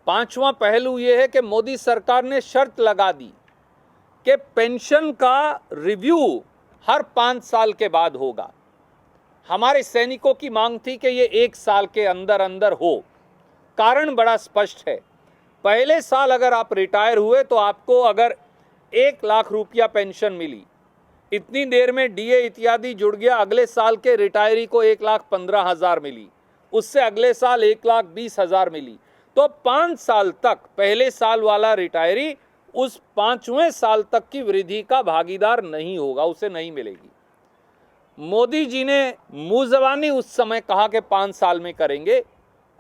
पांचवा पहलू ये है कि मोदी सरकार ने शर्त लगा दी कि पेंशन का रिव्यू हर 5 साल के बाद होगा। हमारे सैनिकों की मांग थी कि ये 1 साल के अंदर अंदर हो। कारण बड़ा स्पष्ट है। पहले साल अगर आप रिटायर हुए तो आपको अगर 1 लाख रुपया पेंशन मिली, इतनी देर में डीए इत्यादि जुड़ गया, अगले साल के रिटायरी को 1,15,000 मिली, उससे अगले साल 1,20,000 मिली। तो 5 साल तक पहले साल वाला रिटायरी उस 5वें साल तक की वृद्धि का भागीदार नहीं होगा, उसे नहीं मिलेगी। मोदी जी ने मुंह ज़बानी उस समय कहा कि 5 साल में करेंगे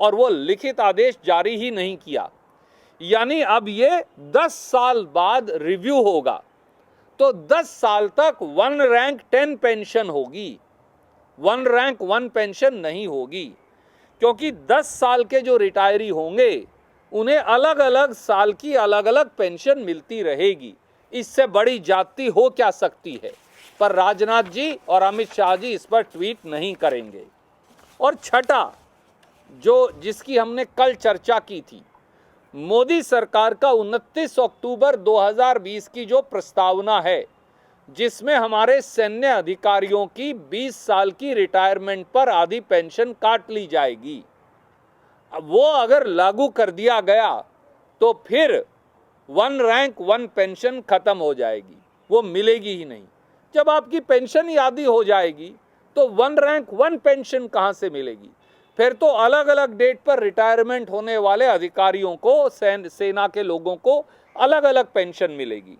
और वो लिखित आदेश जारी ही नहीं किया। यानी अब ये 10 साल बाद रिव्यू होगा, तो 10 साल तक 1 रैंक 10 पेंशन होगी, 1 रैंक 1 पेंशन नहीं होगी, क्योंकि 10 साल के जो रिटायरी होंगे उन्हें अलग अलग साल की अलग अलग पेंशन मिलती रहेगी। इससे बड़ी ज्यादती हो क्या सकती है? पर राजनाथ जी और अमित शाह जी इस पर ट्वीट नहीं करेंगे। और छठा, जिसकी हमने कल चर्चा की थी, मोदी सरकार का 29 अक्टूबर 2020 की जो प्रस्तावना है, जिसमें हमारे सैन्य अधिकारियों की 20 साल की रिटायरमेंट पर आधी पेंशन काट ली जाएगी, वो अगर लागू कर दिया गया तो फिर 1 रैंक 1 पेंशन खत्म हो जाएगी, वो मिलेगी ही नहीं। जब आपकी पेंशन ही आधी हो जाएगी तो 1 रैंक 1 पेंशन कहां से मिलेगी? फिर तो अलग अलग डेट पर रिटायरमेंट होने वाले अधिकारियों को, सेना के लोगों को अलग अलग पेंशन मिलेगी।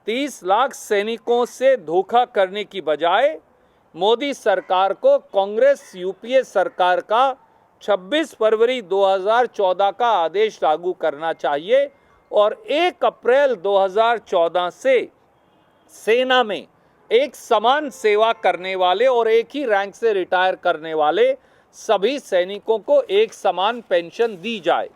30 लाख सैनिकों से धोखा करने की बजाय मोदी सरकार को कांग्रेस यूपीए सरकार का 26 फरवरी 2014 का आदेश लागू करना चाहिए और 1 अप्रैल 2014 से सेना में एक समान सेवा करने वाले और एक ही रैंक से रिटायर करने वाले सभी सैनिकों को एक समान पेंशन दी जाए।